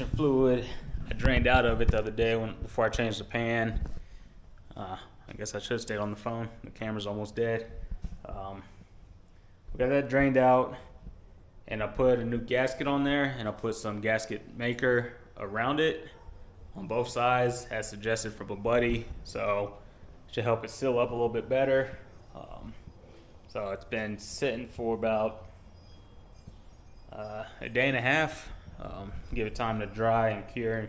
transmission fluid I drained out of it the other day before I changed the pan. I guess I should have stayed on the phone. The camera's almost dead. We got that drained out, and I put a new gasket on there, and I put some gasket maker around it on both sides as suggested from a buddy, so it should help it seal up a little bit better. So it's been sitting for about a day and a half. Give it time to dry and cure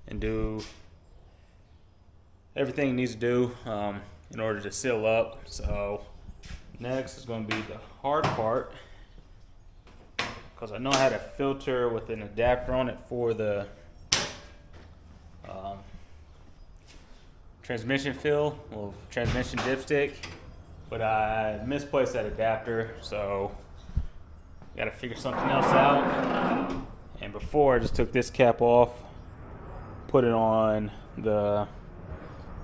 and do everything it needs to do in order to seal up. So next is going to be the hard part, because I know I had a filter with an adapter on it for the transmission fill, or transmission dipstick, but I misplaced that adapter, so got to figure something else out. And before, I just took this cap off, put it on the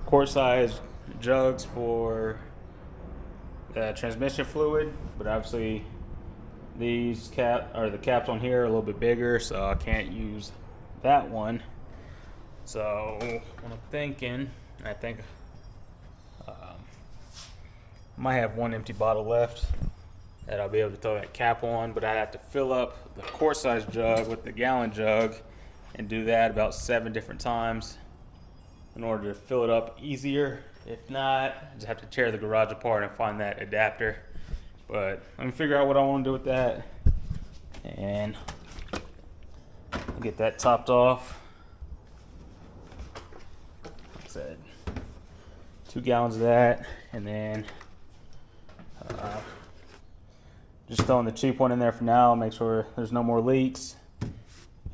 quart size jugs for the transmission fluid, but obviously these the caps on here are a little bit bigger, so I can't use that one. So what I'm thinking, I think I might have one empty bottle left that I'll be able to throw that cap on, but I'd have to fill up the quart size jug with the gallon jug and do that about 7 different times in order to fill it up easier. If not, I just have to tear the garage apart and find that adapter. But let me figure out what I want to do with that, and I'll get that topped off. Like I said, 2 gallons of that, and then just throwing the cheap one in there for now, make sure there's no more leaks.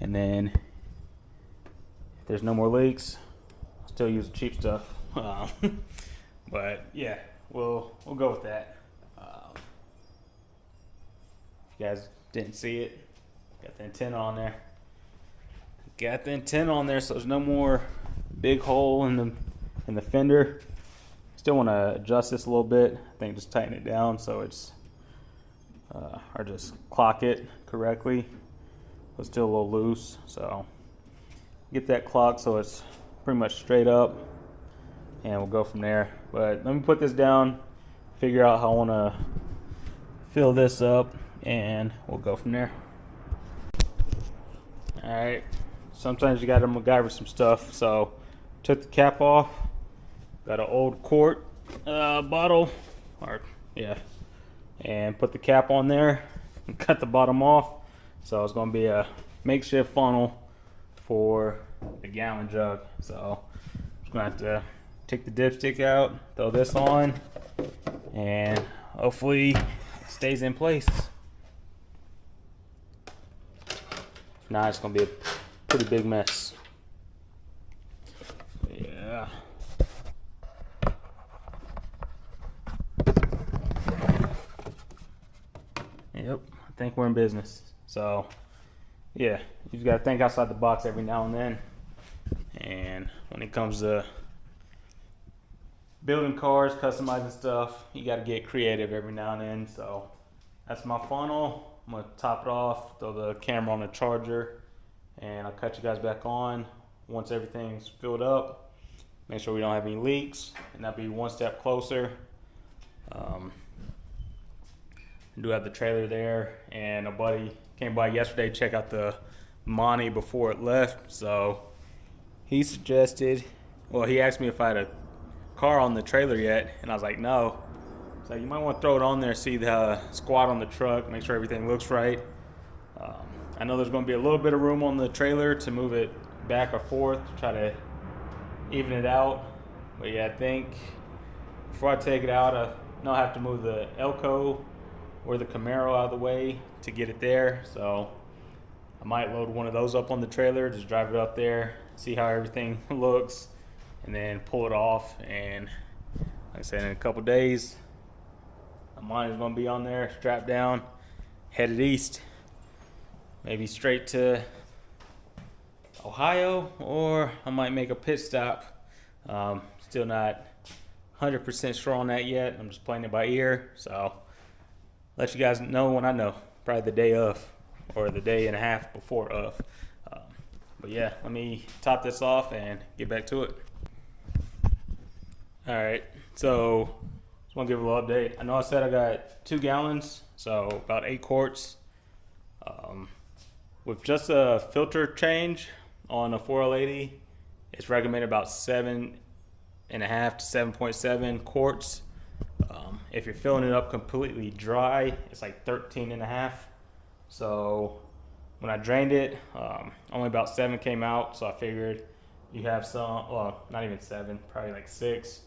And then if there's no more leaks, I'll still use the cheap stuff. But yeah, we'll go with that. If you guys didn't see it, got the antenna on there. Got the antenna on there, so there's no more big hole in the fender. Still want to adjust this a little bit. I think just tighten it down so it's or just clock it correctly. It's still a little loose, so get that clocked so it's pretty much straight up, and we'll go from there. But let me put this down, figure out how I want to fill this up, and we'll go from there. Alright, sometimes you gotta MacGyver some stuff, so took the cap off, got an old quart bottle, and put the cap on there and cut the bottom off. So it's going to be a makeshift funnel for the gallon jug. So I'm just going to have to take the dipstick out, throw this on, and hopefully it stays in place. If not, it's going to be a pretty big mess. Yeah. Yep, I think we're in business. So yeah, you just gotta think outside the box every now and then. And when it comes to building cars, customizing stuff, you gotta get creative every now and then. So that's my funnel. I'm gonna top it off, throw the camera on the charger, and I'll cut you guys back on once everything's filled up. Make sure we don't have any leaks, and that'll be one step closer. I do have the trailer there, and a buddy came by yesterday to check out the Monte before it left. So he suggested, well, he asked me if I had a car on the trailer yet, and I was like, no. So you might want to throw it on there, see the squat on the truck, make sure everything looks right. I know there's going to be a little bit of room on the trailer to move it back or forth to try to even it out. But yeah, I think before I take it out, I know I have to move the Elko or the Camaro out of the way to get it there. So I might load one of those up on the trailer, just drive it up there, see how everything looks, and then pull it off. And like I said, in a couple days, mine is going to be on there, strapped down, headed east, maybe straight to Ohio, or I might make a pit stop. Still not 100% sure on that yet. I'm just playing it by ear, so let you guys know when I know, probably the day of or the day and a half before of. But yeah, let me top this off and get back to it. All right, so just want to give a little update. I know I said I got 2 gallons, so about 8 quarts. With just a filter change on a 4L80, it's recommended about 7.5 to 7.7 quarts. If you're filling it up completely dry, it's like 13.5. So when I drained it, only about 7 came out. So I figured you have some, well, not even 7, probably like 6.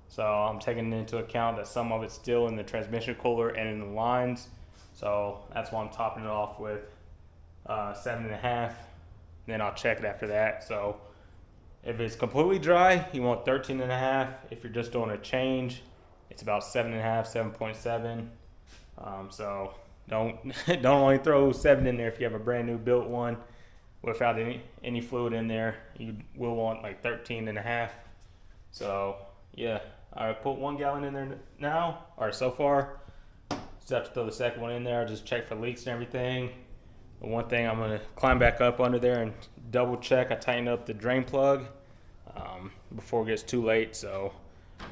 So I'm taking into account that some of it's still in the transmission cooler and in the lines. So that's why I'm topping it off with 7.5. Then I'll check it after that. So if it's completely dry, you want 13.5. If you're just doing a change, it's about 7.5, 7.7. So don't only throw 7 in there if you have a brand new built one without any fluid in there. You will want like 13.5. So yeah, I put 1 gallon in there now, or so far. Just have to throw the second one in there. I'll just check for leaks and everything. The one thing, I'm gonna climb back up under there and double check. I tighten up the drain plug before it gets too late. So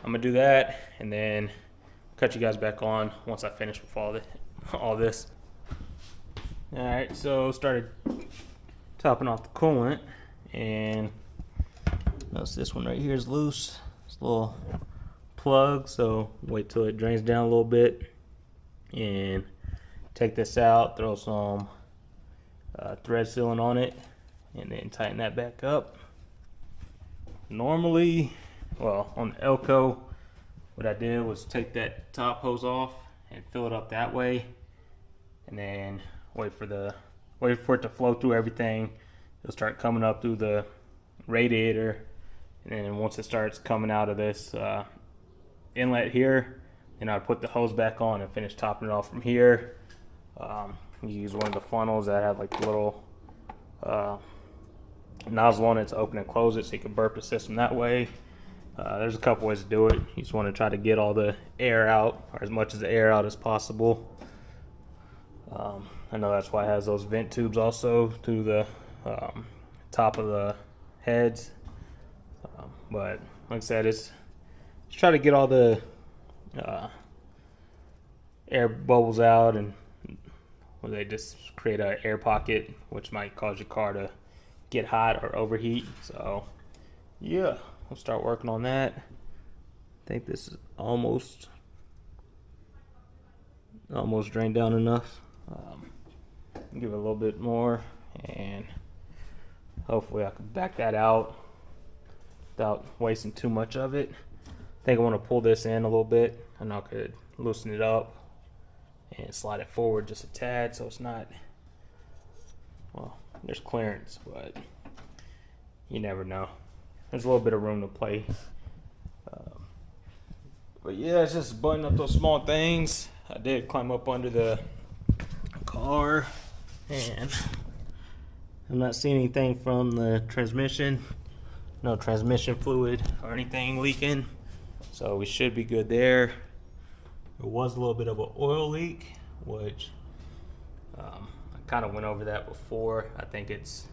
I'm gonna do that and then cut you guys back on once I finish with all this. All right, so started topping off the coolant, and notice this one right here is loose. It's a little plug, so wait till it drains down a little bit and take this out, throw some thread sealant on it, and then tighten that back up. Normally, well, on the Elko, what I did was take that top hose off and fill it up that way, and then wait for it to flow through everything. It'll start coming up through the radiator, and then once it starts coming out of this inlet here, then I'd put the hose back on and finish topping it off from here. You use one of the funnels that have like a little nozzle on it to open and close it, so you can burp the system that way. There's a couple ways to do it. You just want to try to get all the air out, or as much of the air out as possible. I know that's why it has those vent tubes also to the top of the heads. But like I said, it's try to get all the air bubbles out, and they just create an air pocket, which might cause your car to get hot or overheat. So yeah, we'll start working on that. I think this is almost drained down enough. Give it a little bit more, and hopefully I can back that out without wasting too much of it. I think I want to pull this in a little bit, and I could loosen it up and slide it forward just a tad, so it's not, well, there's clearance, but you never know. There's a little bit of room to play. But yeah, it's just buttoning up those small things. I did climb up under the car, and I'm not seeing anything from the transmission. No transmission fluid or anything leaking, so we should be good there. There was a little bit of an oil leak, which I kind of went over that before. I think it's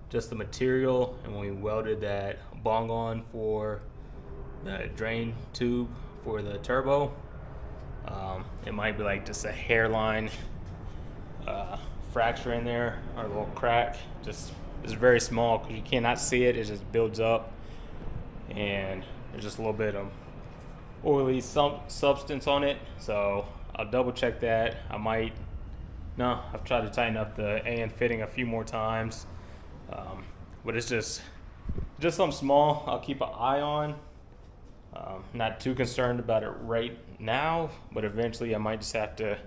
just the material, and when we welded that bong on for the drain tube for the turbo, it might be like just a hairline fracture in there, or a little crack. Just it's very small because you cannot see it. It just builds up, and there's just a little bit of oily substance on it. So I'll double check that. I've tried to tighten up the AN fitting a few more times, but it's just something small I'll keep an eye on. Not too concerned about it right now, but eventually I might just have to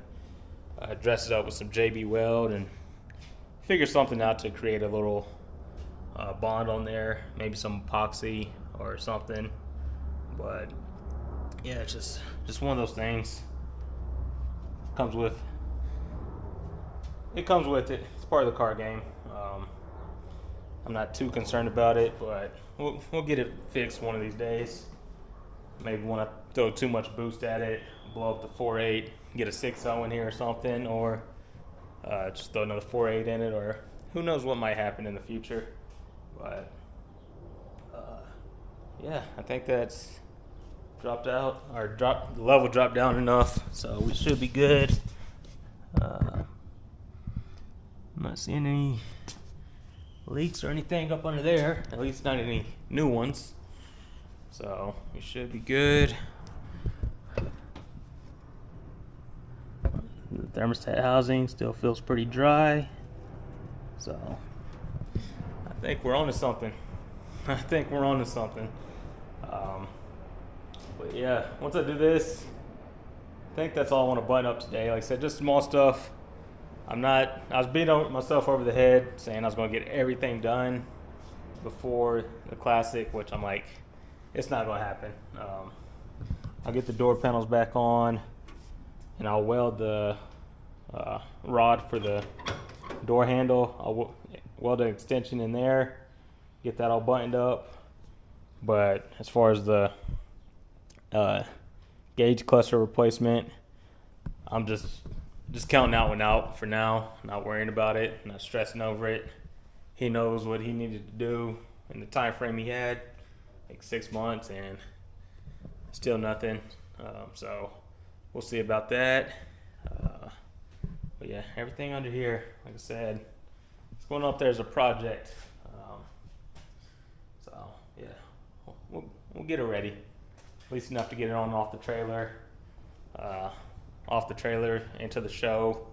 dress it up with some JB Weld and figure something out to create a little bond on there, maybe some epoxy or something. But yeah, it's just one of those things. Comes with it. It's part of the car game. I'm not too concerned about it, but we'll get it fixed one of these days. Maybe want to throw too much boost at it, blow up the 4.8, get a 6.0 in here or something, or just throw another 4.8 in it, or who knows what might happen in the future. But yeah, I think that's dropped out, or the level dropped down enough, so we should be good. I'm not seeing any leaks or anything up under there, at least not any new ones, so we should be good. The thermostat housing still feels pretty dry, so I think we're on to something. But yeah, once I do this, I think that's all I want to button up today. Like I said, just small stuff. I was beating myself over the head saying I was going to get everything done before the Classic, which I'm like, it's not going to happen. I'll get the door panels back on, and I'll weld the rod for the door handle. I'll weld an extension in there, get that all buttoned up. But as far as the gauge cluster replacement, I'm just counting that one out for now, not worrying about it, not stressing over it. He knows what he needed to do in the time frame he had, like 6 months, and still nothing. So we'll see about that. But yeah, everything under here, like I said, it's going up there as a project. So yeah, we'll get it ready. At least enough to get it on and off the trailer. Off the trailer into the show,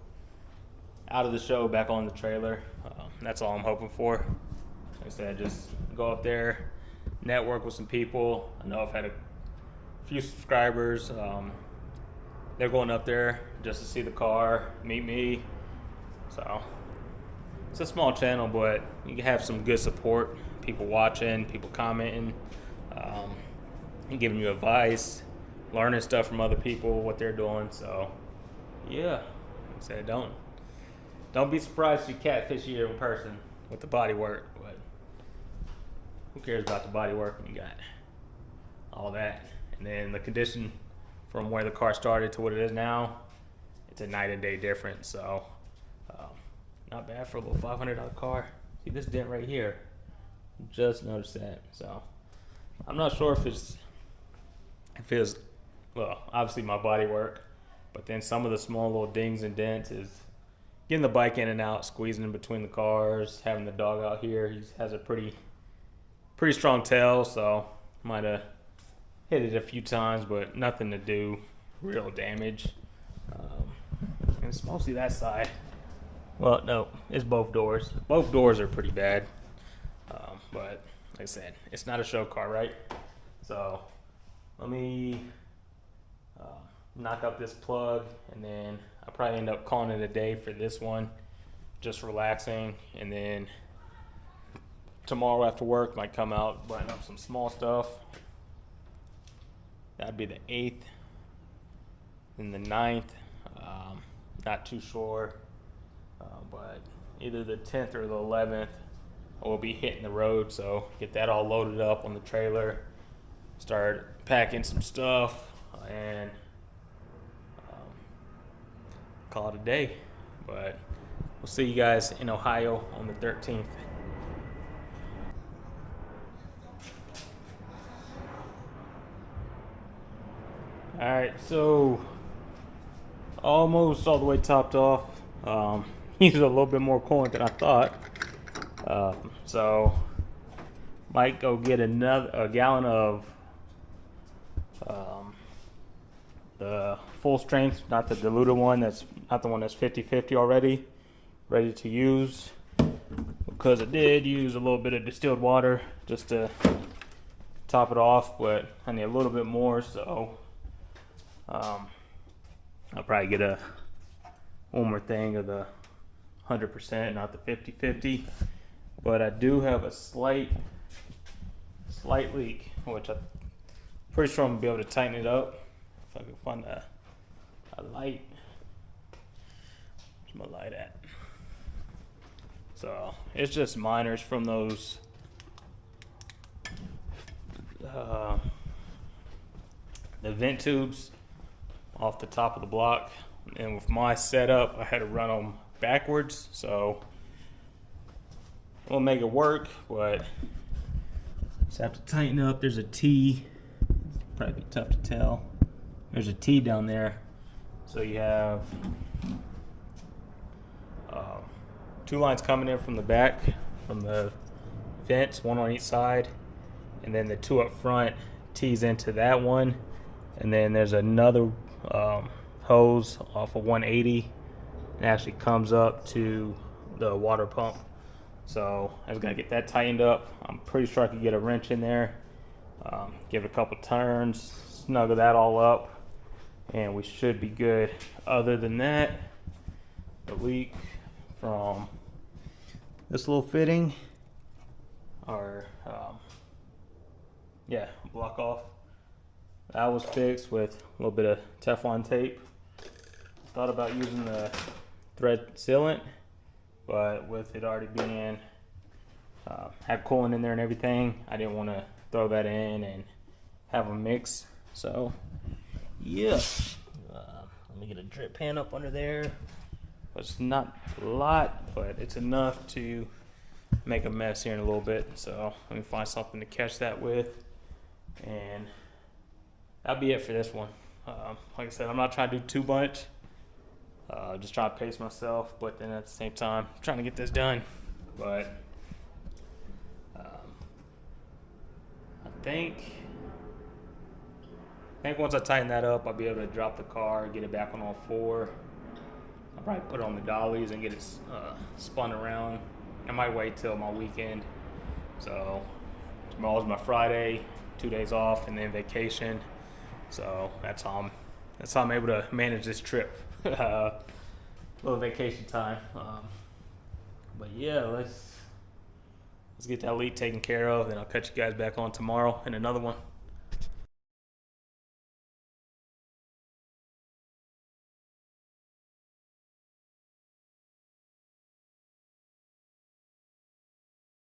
out of the show back on the trailer. That's all I'm hoping for. Like I said, just go up there, network with some people. I know I've had a few subscribers. They're going up there just to see the car, meet me. So it's a small channel, but you can have some good support. People watching, people commenting, and giving you advice, learning stuff from other people, what they're doing. So yeah, like I said, don't be surprised if you catfish you in person with the body work, but who cares about the body work when you got all that? And then the condition from where the car started to what it is now, it's a night and day difference. So not bad for a little $500 car. See this dent right here, just noticed that. So I'm not sure if it's well, obviously my body work, but then some of the small little dings and dents is getting the bike in and out, squeezing in between the cars, having the dog out here. He has a pretty strong tail, so might have hit it a few times, but nothing to do real damage. And it's mostly that side. Well, no, it's both doors. Both doors are pretty bad, but like I said, it's not a show car, right? So let me knock out this plug, and then I'll probably end up calling it a day for this one, just relaxing. And then tomorrow after work, might come out, button up some small stuff. That'd be the 8th. Then the 9th, not too sure, but either the 10th or the 11th, we'll be hitting the road. So get that all loaded up on the trailer, start packing some stuff, and call it a day. But we'll see you guys in Ohio on the 13th. Alright, so almost all the way topped off. Used a little bit more coolant than I thought. So might go get a gallon of the full strength, not the diluted one. That's not the one that's 50-50 already, ready to use. Because I did use a little bit of distilled water just to top it off, but I need a little bit more, so I'll probably get one more thing of the 100%, not the 50-50. But I do have a slight leak, which I'm pretty sure I'm gonna be able to tighten it up if I can find a light. Where's my light at? So it's just minors from those the vent tubes off the top of the block. And with my setup, I had to run them backwards, so we'll make it work, but just have to tighten up. There's a T, probably be tough to tell. There's a T down there. So you have 2 lines coming in from the back, from the vents, 1 on each side, and then the 2 up front tees into that one, and then there's another hose off of 180 and actually comes up to the water pump. So I just gotta get that tightened up. I'm pretty sure I could get a wrench in there, give it a couple turns, snuggle that all up, and we should be good. Other than that, the leak from this little fitting, or block off, that was fixed with a little bit of Teflon tape. Thought about using the thread sealant, but with it already being had coolant in there and everything, I didn't want to throw that in and have a mix. So yeah, let me get a drip pan up under there. It's not a lot, but it's enough to make a mess here in a little bit. So let me find something to catch that with, and that'll be it for this one. Like I said, I'm not trying to do too much. Just trying to pace myself, but then at the same time, trying to get this done. But I think once I tighten that up, I'll be able to drop the car, get it back on all 4. I'll probably put it on the dollies and get it spun around. I might wait till my weekend. So tomorrow's my Friday, 2 days off, and then vacation. So that's how I'm able to manage this trip. Little vacation time. But yeah, let's get that leak taken care of, and I'll catch you guys back on tomorrow in another one.